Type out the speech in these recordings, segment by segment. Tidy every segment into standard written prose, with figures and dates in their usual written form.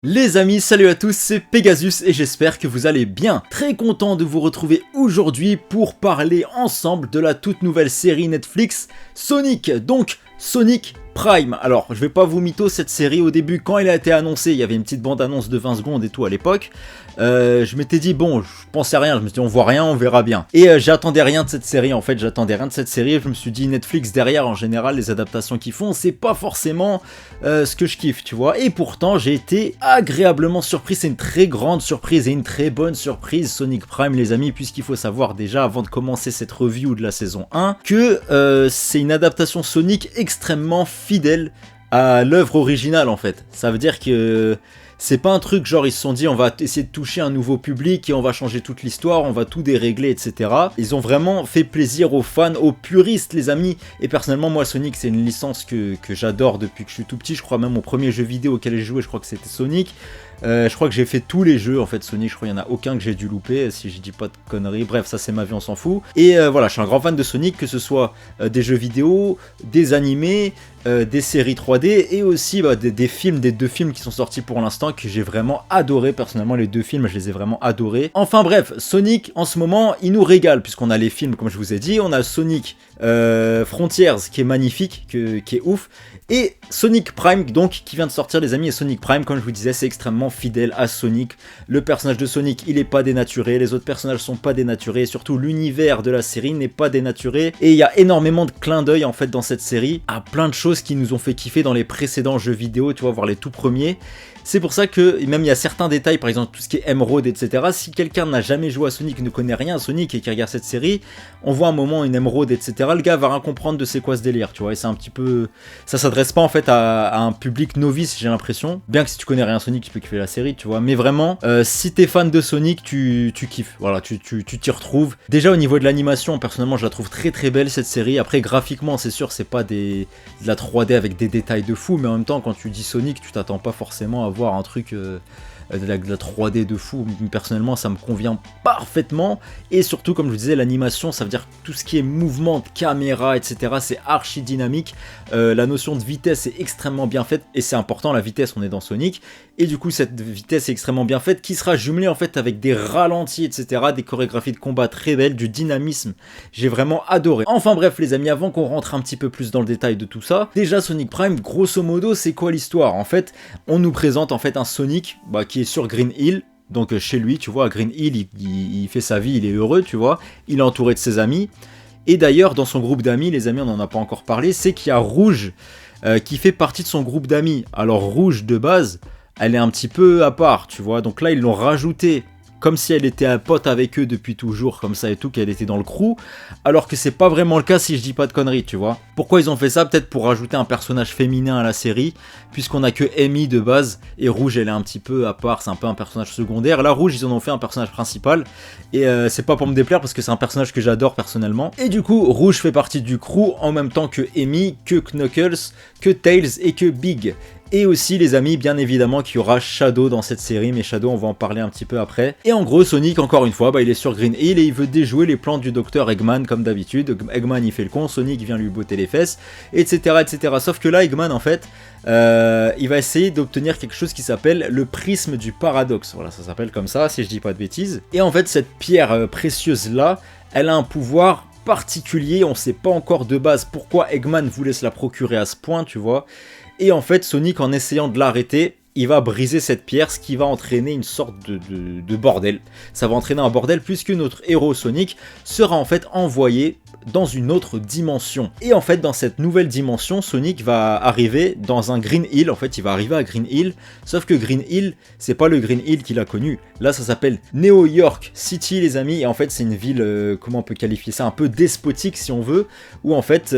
Les amis, salut à tous, c'est Pegasus et j'espère que vous allez bien. Très content de vous retrouver aujourd'hui pour parler ensemble de la toute nouvelle série Netflix Sonic. Donc Sonic Prime. Alors, je vais pas vous mytho cette série au début, quand elle a été annoncée, il y avait une petite bande-annonce de 20 secondes et tout à l'époque. Je m'étais dit, bon, je pensais à rien, je me suis dit, on voit rien, on verra bien. Et j'attendais rien de cette série, en fait, j'attendais rien de cette série. Je me suis dit, Netflix derrière, en général, les adaptations qu'ils font, c'est pas forcément ce que je kiffe, tu vois. Et pourtant, j'ai été agréablement surpris, c'est une très grande surprise et une très bonne surprise, Sonic Prime, les amis, puisqu'il faut savoir déjà, avant de commencer cette review de la saison 1, que c'est une adaptation Sonic extrêmement fidèle à l'œuvre originale, en fait. Ça veut dire que c'est pas un truc genre ils se sont dit on va essayer de toucher un nouveau public et on va changer toute l'histoire, on va tout dérégler, etc. Ils ont vraiment fait plaisir aux fans, aux puristes, les amis. Et personnellement, moi, Sonic, c'est une licence que j'adore depuis que je suis tout petit. Je crois même au premier jeu vidéo auquel j'ai joué, je crois que c'était Sonic. Je crois que j'ai fait tous les jeux en fait Sonic, je crois qu'il n'y en a aucun que j'ai dû louper si je dis pas de conneries, bref ça c'est ma vie, on s'en fout. Et voilà, je suis un grand fan de Sonic, que ce soit des jeux vidéo, des animés, des séries 3D et aussi des films, des deux films qui sont sortis pour l'instant que j'ai vraiment adoré. Personnellement les deux films je les ai vraiment adorés. Enfin bref, Sonic en ce moment il nous régale puisqu'on a les films comme je vous ai dit, on a Sonic Frontiers qui est magnifique, qui est ouf, et Sonic Prime donc qui vient de sortir les amis. Et Sonic Prime, comme je vous disais, c'est extrêmement fidèle à Sonic. Le personnage de Sonic il est pas dénaturé, les autres personnages sont pas dénaturés, et surtout l'univers de la série n'est pas dénaturé, et il y a énormément de clins d'œil en fait dans cette série à plein de choses qui nous ont fait kiffer dans les précédents jeux vidéo, tu vois, voir les tout premiers. C'est pour ça que même il y a certains détails, par exemple tout ce qui est Emerald, etc. Si quelqu'un n'a jamais joué à Sonic, ne connaît rien à Sonic et qui regarde cette série, on voit un moment une Emerald, etc. Le gars va rien comprendre de c'est quoi ce délire, tu vois. Et c'est un petit peu, ça s'adresse pas en fait à un public novice, j'ai l'impression. Bien que si tu connais rien à Sonic, tu peux kiffer la série, tu vois. Mais vraiment, si t'es fan de Sonic, tu kiffes. Voilà, tu t'y retrouves. Déjà au niveau de l'animation, personnellement, je la trouve très très belle cette série. Après graphiquement, c'est sûr, c'est pas de la 3D avec des détails de fou, mais en même temps, quand tu dis Sonic, tu t'attends pas forcément à voir un truc de la 3D de fou. Personnellement ça me convient parfaitement, et surtout comme je vous disais, l'animation, ça veut dire tout ce qui est mouvement de caméra, etc. c'est archi dynamique. La notion de vitesse est extrêmement bien faite, et c'est important la vitesse, on est dans Sonic, et du coup cette vitesse est extrêmement bien faite, qui sera jumelée en fait avec des ralentis, etc. des chorégraphies de combat très belles, du dynamisme, j'ai vraiment adoré. Enfin bref les amis, avant qu'on rentre un petit peu plus dans le détail de tout ça, déjà Sonic Prime, grosso modo c'est quoi l'histoire? En fait on nous présente en fait un Sonic qui est sur Green Hill, donc chez lui, tu vois, à Green Hill, il fait sa vie, il est heureux, tu vois, il est entouré de ses amis, et d'ailleurs, dans son groupe d'amis, les amis, on n'en a pas encore parlé, c'est qu'il y a Rouge, qui fait partie de son groupe d'amis. Alors Rouge, de base, elle est un petit peu à part, tu vois, donc là, ils l'ont rajouté comme si elle était un pote avec eux depuis toujours, comme ça et tout, qu'elle était dans le crew, alors que c'est pas vraiment le cas si je dis pas de conneries, tu vois. Pourquoi ils ont fait ça? Peut-être pour rajouter un personnage féminin à la série, puisqu'on a que Amy de base, et Rouge elle est un petit peu à part, c'est un peu un personnage secondaire. Là Rouge ils en ont fait un personnage principal, et c'est pas pour me déplaire parce que c'est un personnage que j'adore personnellement. Et du coup Rouge fait partie du crew en même temps que Amy, que Knuckles, que Tails et que Big. Et aussi les amis, bien évidemment qu'il y aura Shadow dans cette série, mais Shadow on va en parler un petit peu après. Et en gros Sonic, encore une fois, il est sur Green Hill et il veut déjouer les plans du docteur Eggman comme d'habitude. Eggman il fait le con, Sonic vient lui botter les fesses, etc. etc. Sauf que là Eggman en fait, il va essayer d'obtenir quelque chose qui s'appelle le prisme du paradoxe. Voilà, ça s'appelle comme ça si je dis pas de bêtises. Et en fait cette pierre précieuse là, elle a un pouvoir particulier, on sait pas encore de base pourquoi Eggman voulait se la procurer à ce point, tu vois. Et en fait, Sonic, en essayant de l'arrêter, il va briser cette pierre, ce qui va entraîner une sorte de bordel. Ça va entraîner un bordel puisque notre héros Sonic sera en fait envoyé dans une autre dimension. Et en fait, dans cette nouvelle dimension, Sonic va arriver dans un Green Hill. En fait, il va arriver à Green Hill, sauf que Green Hill, c'est pas le Green Hill qu'il a connu. Là, ça s'appelle New York City, les amis. Et en fait, c'est une ville, comment on peut qualifier ça, un peu despotique, si on veut, où en fait,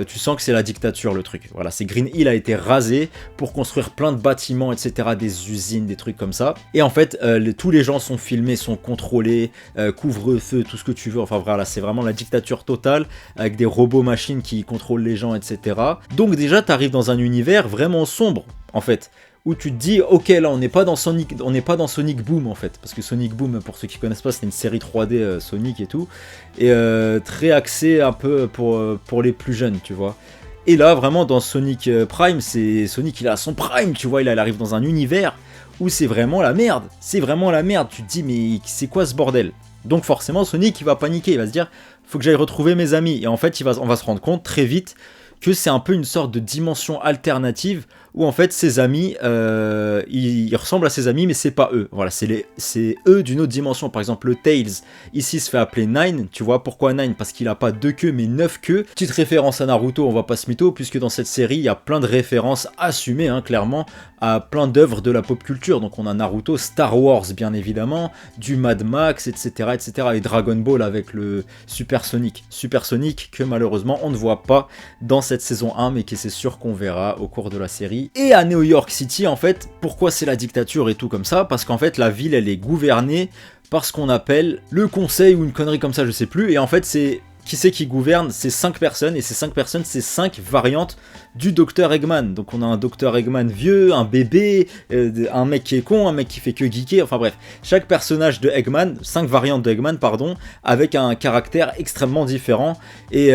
tu sens que c'est la dictature, le truc. Voilà, c'est Green Hill a été rasé pour construire plein de bâtiments, etc., des usines, des trucs comme ça. Et en fait, tous les gens sont filmés, sont contrôlés, couvre-feu, tout ce que tu veux. Enfin, voilà, c'est vraiment la dictature totale, avec des robots machines qui contrôlent les gens, etc. Donc déjà, t'arrives dans un univers vraiment sombre, en fait, où tu te dis, ok, là, on n'est pas dans Sonic Boom, en fait, parce que Sonic Boom, pour ceux qui connaissent pas, c'est une série 3D Sonic et tout, et très axée un peu pour les plus jeunes, tu vois. Et là, vraiment, dans Sonic Prime, c'est Sonic, il a son prime, tu vois, il arrive dans un univers où c'est vraiment la merde. C'est vraiment la merde. Tu te dis, mais c'est quoi ce bordel? Donc forcément, Sonic, il va paniquer. Il va se dire, faut que j'aille retrouver mes amis. Et en fait, on va se rendre compte très vite que c'est un peu une sorte de dimension alternative où en fait ses amis, ils ressemblent à ses amis mais c'est pas eux. Voilà, c'est eux d'une autre dimension. Par exemple le Tails, ici se fait appeler Nine, tu vois pourquoi Nine? Parce qu'il a pas 2 queues mais 9 queues. Petite référence à Naruto, on va pas se mytho, puisque dans cette série il y a plein de références assumées, hein, clairement, à plein d'œuvres de la pop culture. Donc on a Naruto, Star Wars bien évidemment, du Mad Max, etc. etc. et Dragon Ball avec le Super Sonic que malheureusement on ne voit pas dans cette saison 1 mais que c'est sûr qu'on verra au cours de la série. Et à New York City, en fait, pourquoi c'est la dictature et tout comme ça? Parce qu'en fait, la ville, elle est gouvernée par ce qu'on appelle le conseil ou une connerie comme ça, je sais plus. Et en fait, qui c'est qui gouverne? C'est 5 personnes, et ces 5 personnes, c'est 5 variantes du Dr Eggman. Donc on a un Dr Eggman vieux, un bébé, un mec qui est con, un mec qui fait que geeker, enfin bref. Chaque personnage de Eggman, 5 variantes de Eggman, pardon, avec un caractère extrêmement différent, et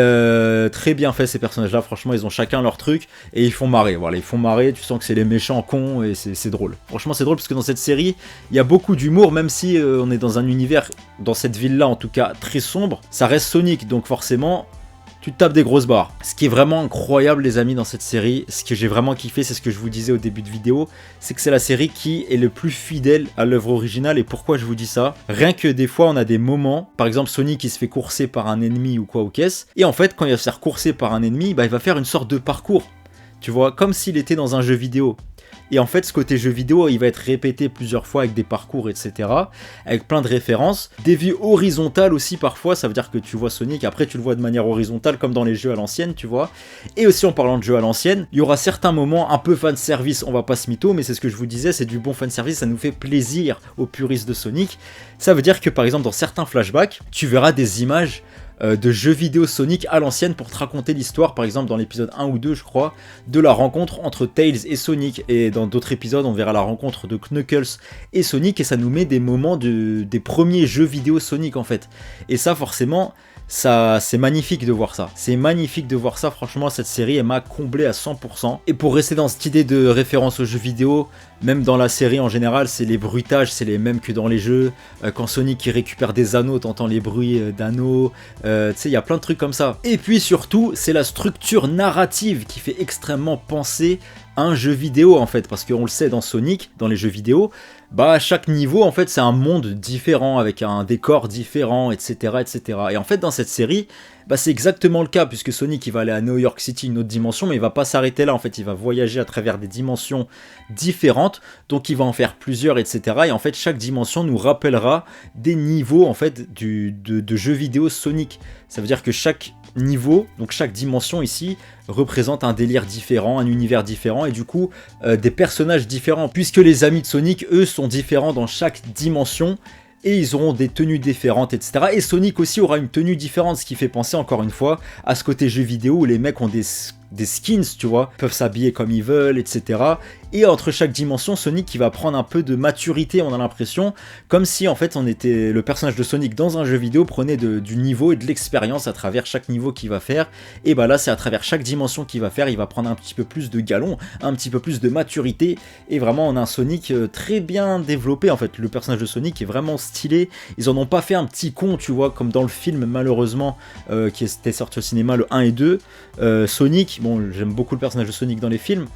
très bien fait ces personnages-là, franchement, ils ont chacun leur truc, et ils font marrer, voilà, ils font marrer, tu sens que c'est les méchants cons, et c'est drôle. Franchement c'est drôle, parce que dans cette série, il y a beaucoup d'humour, même si on est dans un univers, dans cette ville-là en tout cas, très sombre, ça reste Sonic, donc forcément, tu te tapes des grosses barres. Ce qui est vraiment incroyable les amis dans cette série, ce que j'ai vraiment kiffé, c'est ce que je vous disais au début de vidéo, c'est que c'est la série qui est le plus fidèle à l'œuvre originale. Et pourquoi je vous dis ça? Rien que des fois on a des moments, par exemple Sonic qui se fait courser par un ennemi ou quoi ou qu'est-ce, et en fait quand il va se faire courser par un ennemi, bah, il va faire une sorte de parcours, tu vois, comme s'il était dans un jeu vidéo. Et en fait, ce côté jeu vidéo, il va être répété plusieurs fois avec des parcours, etc. Avec plein de références. Des vues horizontales aussi parfois, ça veut dire que tu vois Sonic, après tu le vois de manière horizontale comme dans les jeux à l'ancienne, tu vois. Et aussi en parlant de jeux à l'ancienne, il y aura certains moments un peu fanservice, on va pas se mytho, mais c'est ce que je vous disais, c'est du bon fanservice, ça nous fait plaisir aux puristes de Sonic. Ça veut dire que par exemple dans certains flashbacks, tu verras des images de jeux vidéo Sonic à l'ancienne pour te raconter l'histoire, par exemple dans l'épisode 1 ou 2 je crois, de la rencontre entre Tails et Sonic, et dans d'autres épisodes on verra la rencontre de Knuckles et Sonic, et ça nous met des moments des premiers jeux vidéo Sonic en fait, et ça forcément, ça c'est magnifique de voir ça, franchement cette série elle m'a comblé à 100%. Et pour rester dans cette idée de référence aux jeux vidéo, même dans la série en général, c'est les bruitages, c'est les mêmes que dans les jeux. Quand Sonic il récupère des anneaux, t'entends les bruits d'anneaux, tu sais, il y a plein de trucs comme ça. Et puis surtout, c'est la structure narrative qui fait extrêmement penser à un jeu vidéo en fait, parce qu'on le sait dans Sonic, dans les jeux vidéo, bah chaque niveau en fait c'est un monde différent, avec un décor différent, etc. etc. Et en fait dans cette série, bah c'est exactement le cas, puisque Sonic il va aller à New York City, une autre dimension, mais il va pas s'arrêter là en fait, il va voyager à travers des dimensions différentes, donc il va en faire plusieurs, etc. Et en fait chaque dimension nous rappellera des niveaux en fait de jeux vidéo Sonic. Ça veut dire que chaque niveau, donc chaque dimension ici, représente un délire différent, un univers différent, et du coup des personnages différents, puisque les amis de Sonic eux sont différents dans chaque dimension, et ils auront des tenues différentes, etc. Et Sonic aussi aura une tenue différente, ce qui fait penser encore une fois à ce côté jeu vidéo où les mecs ont des skins, tu vois, peuvent s'habiller comme ils veulent, etc. Et entre chaque dimension, Sonic qui va prendre un peu de maturité, on a l'impression, comme si en fait on était le personnage de Sonic dans un jeu vidéo prenait du niveau et de l'expérience à travers chaque niveau qu'il va faire. Et bah là c'est à travers chaque dimension qu'il va faire, il va prendre un petit peu plus de galon, un petit peu plus de maturité, et vraiment on a un Sonic très bien développé en fait. Le personnage de Sonic est vraiment stylé, ils en ont pas fait un petit con, tu vois, comme dans le film malheureusement qui était sorti au cinéma, le 1 et 2, Sonic, bon j'aime beaucoup le personnage de Sonic dans les films,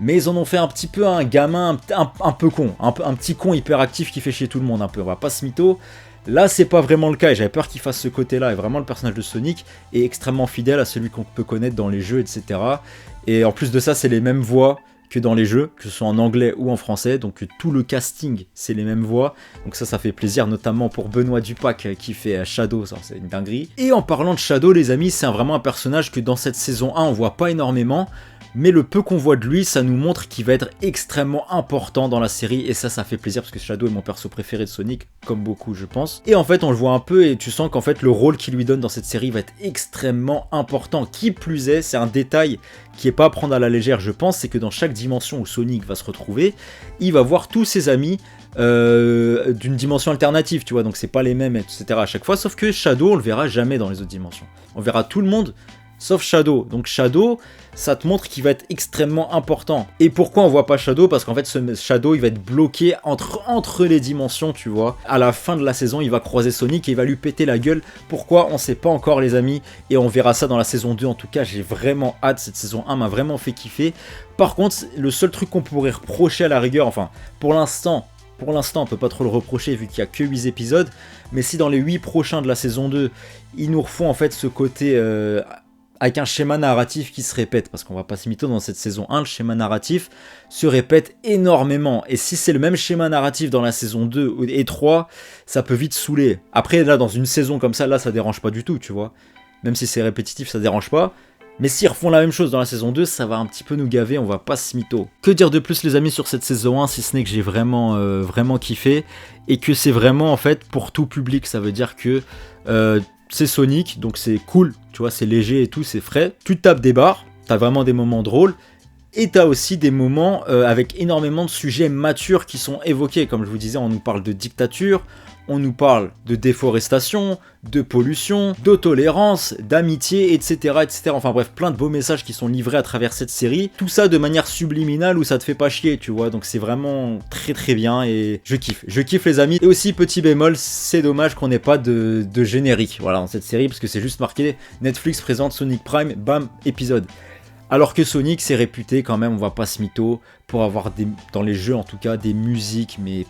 mais ils en ont fait un petit peu un gamin un peu con, un petit con hyperactif qui fait chier tout le monde un peu, on va pas se mytho. Là c'est pas vraiment le cas, et j'avais peur qu'il fasse ce côté là, et vraiment le personnage de Sonic est extrêmement fidèle à celui qu'on peut connaître dans les jeux, etc. Et en plus de ça c'est les mêmes voix que dans les jeux, que ce soit en anglais ou en français, donc tout le casting c'est les mêmes voix, donc ça fait plaisir, notamment pour Benoît Dupac qui fait Shadow, ça c'est une dinguerie. Et en parlant de Shadow les amis, c'est vraiment un personnage que dans cette saison 1 on voit pas énormément, mais le peu qu'on voit de lui, ça nous montre qu'il va être extrêmement important dans la série, et ça fait plaisir parce que Shadow est mon perso préféré de Sonic, comme beaucoup je pense. Et en fait on le voit un peu, et tu sens qu'en fait le rôle qu'il lui donne dans cette série va être extrêmement important. Qui plus est, c'est un détail qui est pas à prendre à la légère je pense, c'est que dans chaque dimension où Sonic va se retrouver, il va voir tous ses amis d'une dimension alternative, tu vois, donc c'est pas les mêmes, etc. à chaque fois, sauf que Shadow on le verra jamais dans les autres dimensions. On verra tout le monde sauf Shadow. Donc Shadow, ça te montre qu'il va être extrêmement important. Et pourquoi on voit pas Shadow? Parce qu'en fait, ce Shadow, il va être bloqué entre les dimensions, tu vois. À la fin de la saison, il va croiser Sonic et il va lui péter la gueule. Pourquoi? On sait pas encore, les amis, et on verra ça dans la saison 2. En tout cas, j'ai vraiment hâte. Cette saison 1 m'a vraiment fait kiffer. Par contre, le seul truc qu'on pourrait reprocher à la rigueur, enfin, pour l'instant, on peut pas trop le reprocher vu qu'il y a que 8 épisodes, mais si dans les 8 prochains de la saison 2, ils nous refont en fait ce côté avec un schéma narratif qui se répète, parce qu'on va pas se mytho, dans cette saison 1, le schéma narratif se répète énormément, et si c'est le même schéma narratif dans la saison 2 et 3, ça peut vite saouler. Après là, dans une saison comme ça, là ça dérange pas du tout, tu vois, même si c'est répétitif, ça dérange pas. Mais s'ils refont la même chose dans la saison 2, ça va un petit peu nous gaver, on va pas se mytho. Que dire de plus les amis sur cette saison 1, si ce n'est que j'ai vraiment kiffé, et que c'est vraiment en fait pour tout public, ça veut dire que c'est Sonic, donc c'est cool, tu vois, c'est léger et tout, c'est frais. Tu te tapes des barres, t'as vraiment des moments drôles, et t'as aussi des moments avec énormément de sujets matures qui sont évoqués. Comme je vous disais, on nous parle de dictature, on nous parle de déforestation, de pollution, d'autolérance, d'amitié, etc., etc. Enfin bref, plein de beaux messages qui sont livrés à travers cette série. Tout ça de manière subliminale où ça te fait pas chier, tu vois. Donc c'est vraiment très très bien et je kiffe les amis. Et aussi, petit bémol, c'est dommage qu'on n'ait pas de générique, voilà, dans cette série, parce que c'est juste marqué Netflix présente Sonic Prime, bam, épisode. Alors que Sonic, c'est réputé quand même, on va pas se mytho, pour avoir dans les jeux en tout cas, des musiques, mais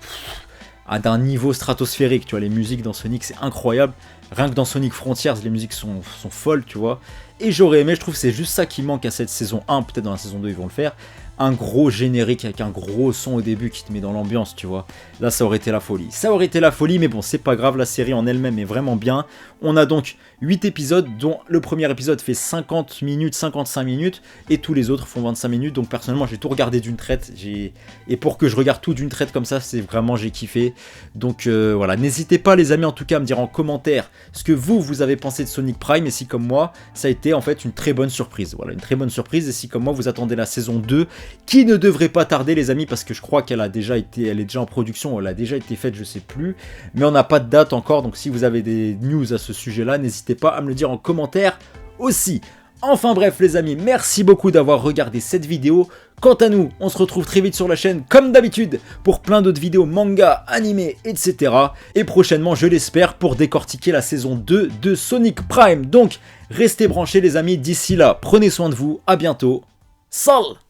d'un niveau stratosphérique, tu vois, les musiques dans Sonic, c'est incroyable. Rien que dans Sonic Frontiers, les musiques sont folles, tu vois. Et j'aurais aimé, je trouve que c'est juste ça qui manque à cette saison 1, peut-être dans la saison 2 ils vont le faire, un gros générique avec un gros son au début qui te met dans l'ambiance, tu vois. Là, ça aurait été la folie. Ça aurait été la folie, mais bon, c'est pas grave, la série en elle-même est vraiment bien. On a donc 8 épisodes, dont le premier épisode fait 50 minutes, 55 minutes, et tous les autres font 25 minutes. Donc personnellement, j'ai tout regardé d'une traite. Et pour que je regarde tout d'une traite comme ça, c'est vraiment, j'ai kiffé. Donc voilà, n'hésitez pas les amis, en tout cas, à me dire en commentaire ce que vous avez pensé de Sonic Prime, et si comme moi, ça a été en fait une très bonne surprise. Voilà, une très bonne surprise, et si comme moi, vous attendez la saison 2, qui ne devrait pas tarder les amis, parce que je crois qu'elle est déjà en production, elle a déjà été faite, je sais plus, mais on n'a pas de date encore, donc si vous avez des news à ce sujet là, n'hésitez pas à me le dire en commentaire aussi. Enfin bref les amis, merci beaucoup d'avoir regardé cette vidéo. Quant à nous, on se retrouve très vite sur la chaîne comme d'habitude pour plein d'autres vidéos manga, animés, etc. Et prochainement, je l'espère, pour décortiquer la saison 2 de Sonic Prime. Donc restez branchés les amis, d'ici là, prenez soin de vous, à bientôt. Salut!